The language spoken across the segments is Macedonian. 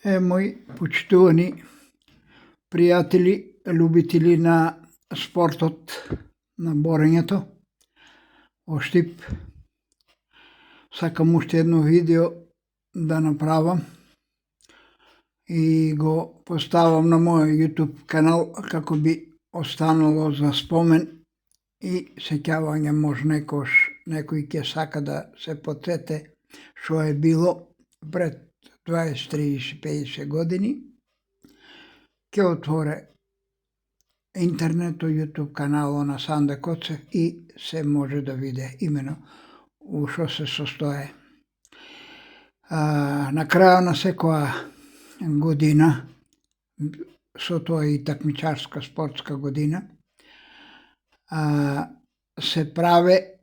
Мои почитувани пријатели, любители на спортот, на борењето во Штип, сакам уште едно видео да направам и го поставам на мојот YouTube канал како би останало за спомен и сеќавање, може некој ќе сака да се потсете што е било пред 20, 30, 50 години, ќе отворе интернетот, YouTube каналот на Санде Коцев и се може да види имено у што се состои. На крајот на секоја година, со тоа и такмичарска спортска година, се праве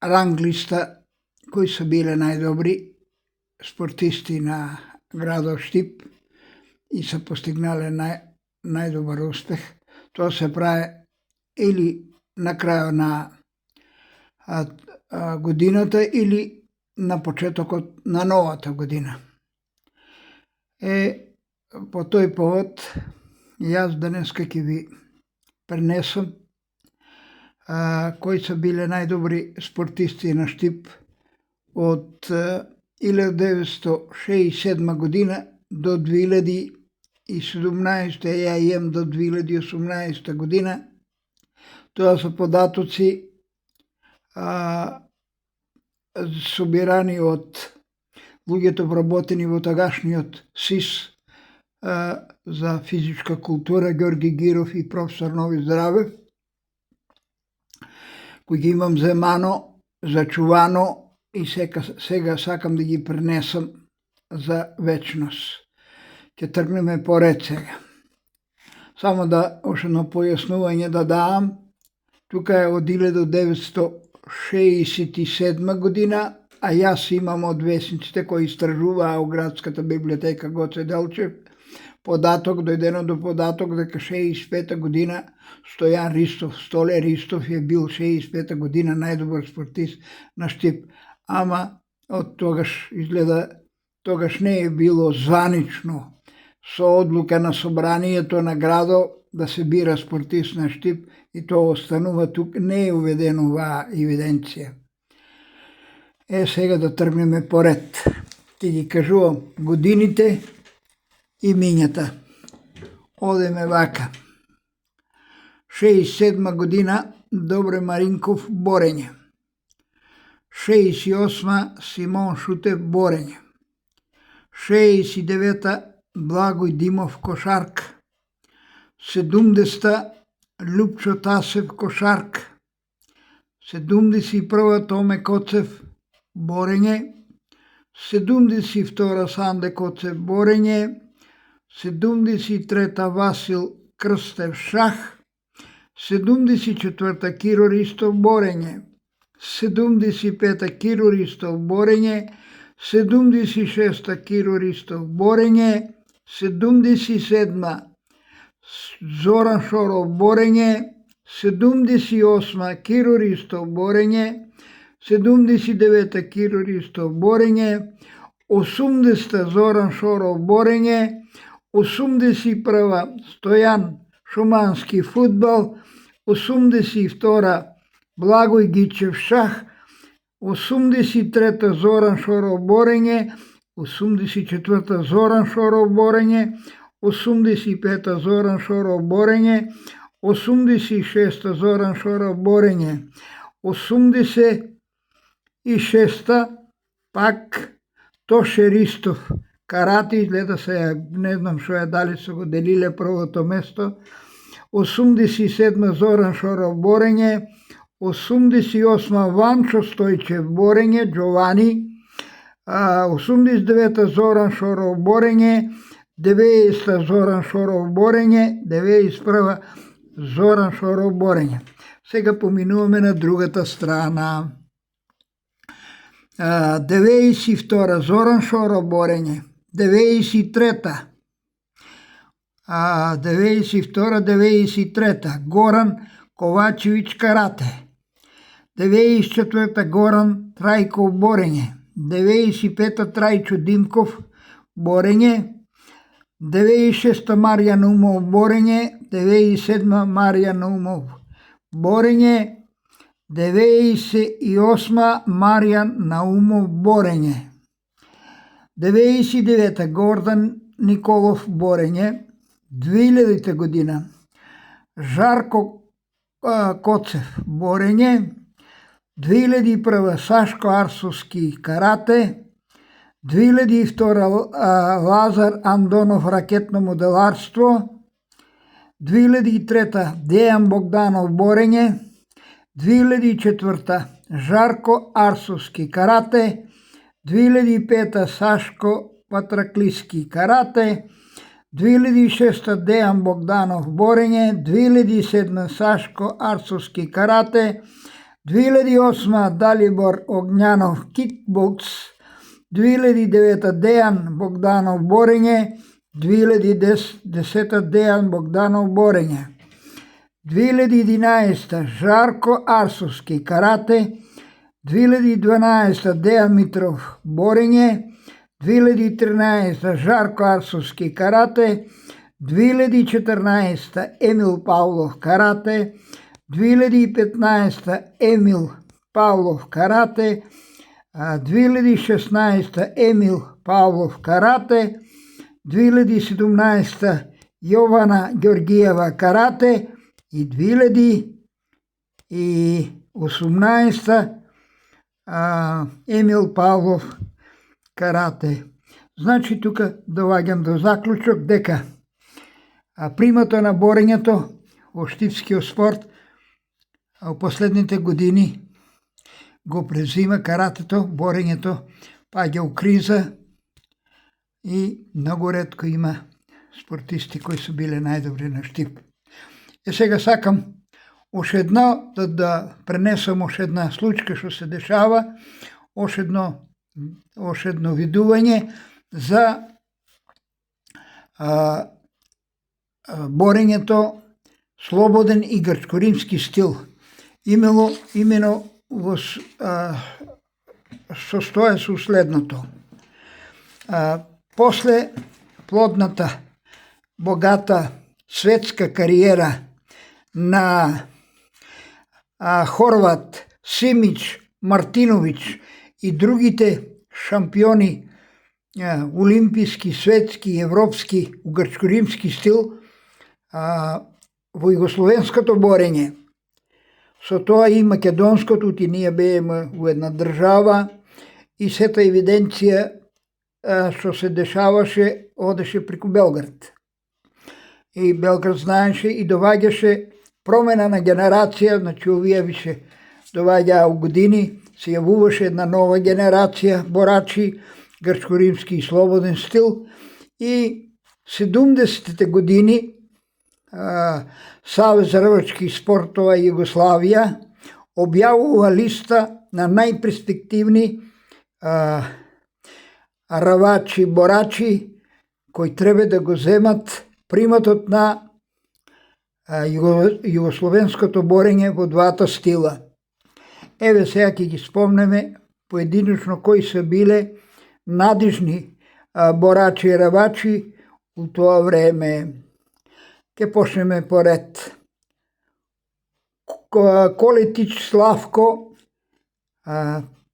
ранг листа кои се биле најдобри спортисти на градот Штип и се постигнале најдобар успех. Тоа се прави или на крајот на годината или на почетокот на новата година. По тој повод, јас денеска ќе ви пренесам кои се биле најдобри спортисти на Штип од 1967 година до 2017, ја имам до 2018 година. Тоа се податоци собирани од луѓето вработени во тагашниот СИС за физичка култура Ѓорги Гиров и професор Нови Здравев, кои ги имам земано, зачувано и сега сакам да ги пренесам за вечност. Ќе тргнеме по ред сега. Само да уште едно појаснување да давам. Тука е од 1967 година, а јас имам од весниците кои истражуваа во градската библиотека Гоце Делчев податок, дојдено до податок дека 65 година Стојан Ристов, Столе Ристов е бил 65 година најдобар спортист на Штип. Ама од тогаш изгледа, тогаш не е било званично со одлука на собранието на градот да се бира спортист на Штип и тоа останува тук, не е уведено оваа евиденција. Сега да тргнеме по ред. Ќе ги кажувам годините и мињата. Одеме вака. 67 година Добре Маринков борење. 68 Симон Шутев борење. 69 Благој Димов кошарка. 70 Лјупчо Тасев кошарка. 71 Томе Коцев борење. 72 Санде Коцев борење. 73 Васил Крстев шах. 74 Киро Ристов борење. 75 Киро Ристов борење. 76 Киро Ристов борење. 77 Зоран Шоров борење. 78 Киро Ристов борење. 79 Киро Ристов борење. 80 Зоран Шоров борење. 81 Стојан Шумански фудбал. 82 Благој Гичев шах. 83 Зоран Шоров борење. 84 Зоран Шоров борење. 85 Зоран Шоров борење. 86 Зоран Шоров борење. 86 пак Тоше Ристов карате, изгледа се, не знам што е, дали се го делиле првото место. 87 Зоран Шоров борење. 88 Ванчо Стојчев борење, Джовани. 89 Зоран Шоров борење. 90 Зоран Шоров борење. 91 Зоран Шоров борење. Сега поминуваме на другата страна. 92 Зоран Шоров борење. 93 Горан Ковачевиќ карате. 94 Горан Трајков борење. 95-та Трајчо Димков, борење, 96-та Маријан Наумов, борење, 97-ма Маријан Наумов, борење, 98-ма Маријан Наумов, борење, 99-та Гордан Николов, борење, 2000 година Жарко Коцев, борење, 2001 Сашко Арсовски, карате, 2002 Лазар Андонов, ракетно моделарство, 2003 Дејан Богданов, борење, 2004 Жарко Арсовски, карате, 2005 Сашко Патраклиски, карате, 2006 Дејан Богданов, борење, 2007 Сашко Арсовски, карате, 2008 Далибор Огњанов, кикбокс, 2009 Дејан Богданов, борење, 2010 Дејан Богданов, борење, 2011 Жарко Арсовски, карате, 2012 Дејан Митров, борење, 2013 Жарко Арсовски, карате, 2014 Емил Павлов, карате, 2015 Емил Павлов, карате, 2016 Емил Павлов, карате, 2017 Јована Ѓоргиева, карате и 2018 Емил Павлов, карате. Значи, тука доаѓам до заклучок дека примата на борењето во штипскиот спорт во последните години го презима каратето, борењето паѓа у криза и многу ретко има спортисти кои се биле најдобри на штип. Сега сакам още едно да пренесам още една случка што се дешава, още едно видување за борењето слободен и грчко-римски стил. Имено во состоја со следното. После плодната, богата светска кариера на Хорват, Симич, Мартиновиќ и другите шампиони олимписки, светски, европски у грчко-римски стил во југословенското борење. Со тоа и македонското, и ние бееме у една држава и сета евиденција што се дешаваше одеше преку Белград. И Белград знаеше и доваѓаше промена на генерација, значи овие више доваѓаа у години, се јавуваше една нова генерација борачи, грчко-римски и слободен стил, и 70-те години Савез за рвачки спортова Југославија објавува листа на најперспективни рвачи, борачи кои треба да го земат приматот на југословенското борење во двата стила. Еве сега ќе ги спомнеме поединечно кои се биле надежни борачи и рвачи у тоа време. Ке почнеме по ред. Колетич Славко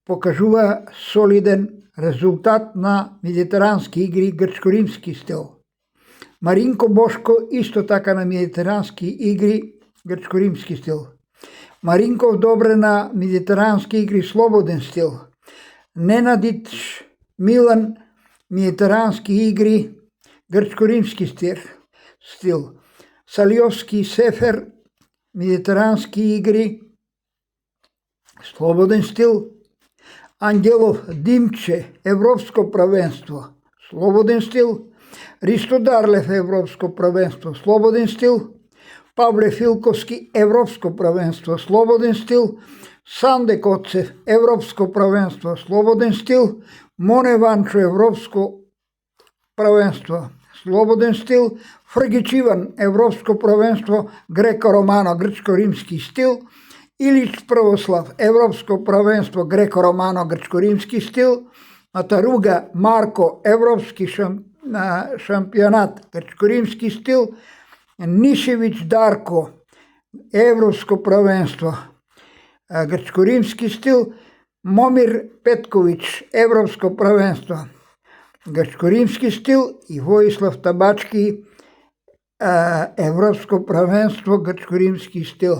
покажува солиден резултат на медитерански игри грчко-римски стил. Маринко Бошко исто така на медитерански игри грчко-римски стил. Маринков добре на медитерански игри слободен стил. Ненадич Милан медитерански игри грчко-римски стил. Салиовски Сефер медитерански игри слободен стил. Ангелов Димче европско првенство слободен стил. Ристо Дарлев европско првенство слободен стил. Павле Филковски европско првенство слободен стил. Санде Коцев европско првенство слободен стил. Моне Ванчо европско првенство слободен стил. Фргич Иван европско првенство греко-романо грчко-римски стил. Ilić Prvoslav, Evropsko prvenstvo greko-romano grčko-rimski stil, Mataruga Marko, Evropski šampionat grčko-rimski stil, Nišević Darko, Evropsko prvenstvo grčko-rimski stil, Momir Petković, Evropsko prvenstvo grčko-rimski stil i Vojislav Tabački, Evropsko prvenstvo grčko-rimski stil.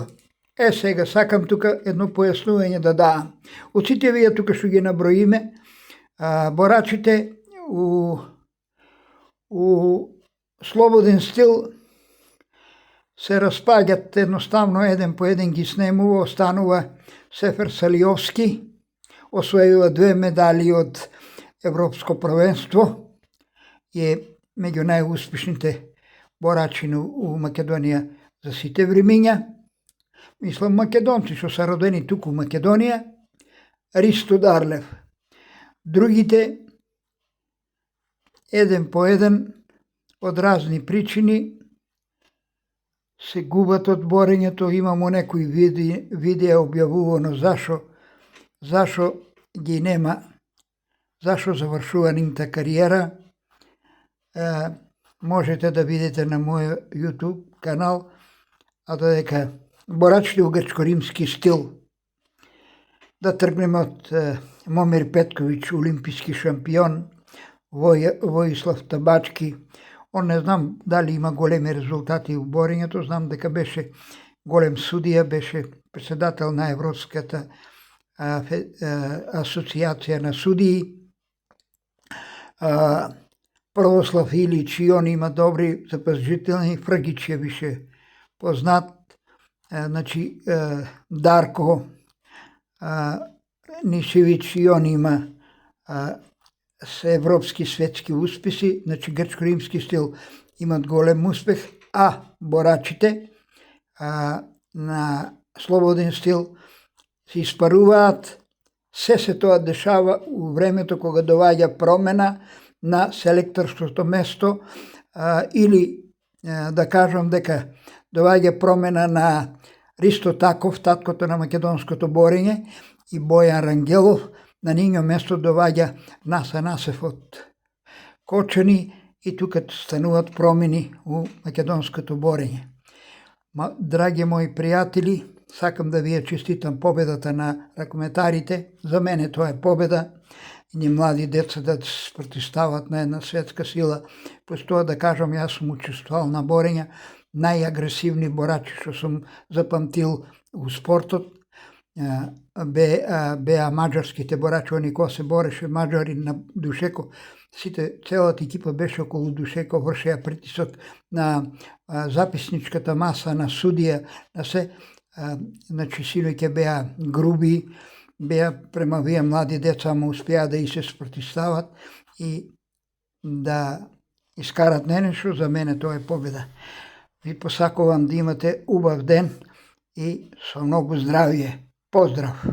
Сега сакам тука едно појаснување да дадам. Од сите вие тука што ги наброиме, борачите у слободен стил се распаѓат едноставно, еден по еден ги снемува, останува Сефер Салиовски, освојува 2 медали од Европско првенство и е меѓу најуспешните борачи у Македонија за сите времиња. Мислам македонци што се родени туку у Македонија, Ристо Дарлев. Другите, еден по еден, од разни причини, се губат од борењето. Имамо некои видеа објавувано зашо ги нема, зашо завршува нивната кариера. Можете да видите на мојот YouTube канал, а додека борачите у грчко-римски стил. Да тргнеме од Момир Петковиќ, олимписки шампион, Војислав Табачки. Он не знам дали има големи резултати у борењето, знам дека беше голем судија, беше председател на Европската асоцијација на судии. Православ Илич и он има добри запазителни, Фргич е више познат. Значи, Дарко Нишевиć и он има се европски светски успеси, значи грчко-римски стил имат голем успех, а борачите на слободен стил се испаруваат. Се тоа дешава у времето кога доаѓа промена на селекторското место, или да кажам дека доаѓа промена на Ристо Таков, таткото на македонското борење, и Бојан Рангелов. На нивно место доаѓа Наса Насев од Кочани и тука стануваат промени у македонското борење. Драги мои пријатели, сакам да ви ја честитам победата на ракометарите. За мене тоа е победа. Ни млади деца да се протистават на една светска сила. Постоја да кажам, јас сум учествувал на борења. Најагресивни борачи што сум запамтил у спортот беа маđарските борачи. Они кога се бореше маđари на Душеков, целата екипа беше околу Душеков, вршеа притисок на записничката маса, на судија, на се. Значи силите беа груби, беа према вие млади деца, ама успеа да и се спротистават и да искарат нешто. За мене тоа е победа. Ви посакувам да имате убав ден и со многу здравје. Поздрав!